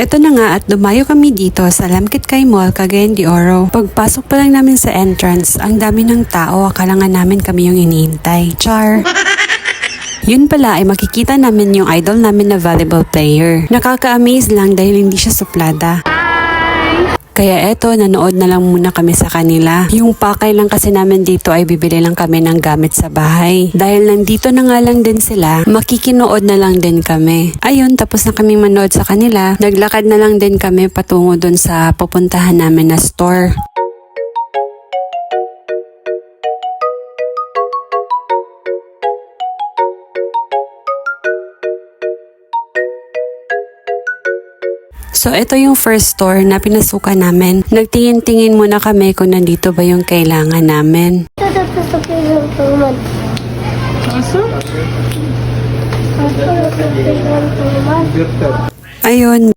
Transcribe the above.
Eto na nga at dumayo kami dito sa Lamkit-Kay Mall, Cagayan de Oro. Pagpasok pa lang namin sa entrance, ang dami ng tao, akala nga namin kami yung iniintay. Char! Yun pala ay makikita namin yung idol namin na volleyball player. Nakaka-amaze lang dahil hindi siya suplada. Kaya eto, nanood na lang muna kami sa kanila. Yung pakay lang kasi namin dito ay bibili lang kami ng gamit sa bahay. Dahil nandito na nga lang din sila, makikinood na lang din kami. Ayun, tapos na kaming manood sa kanila. Naglakad na lang din kami patungo dun sa pupuntahan namin na store. So, ito yung first store na pinasukan namin. Nagtingin-tingin muna kami kung nandito ba yung kailangan namin. Ayun.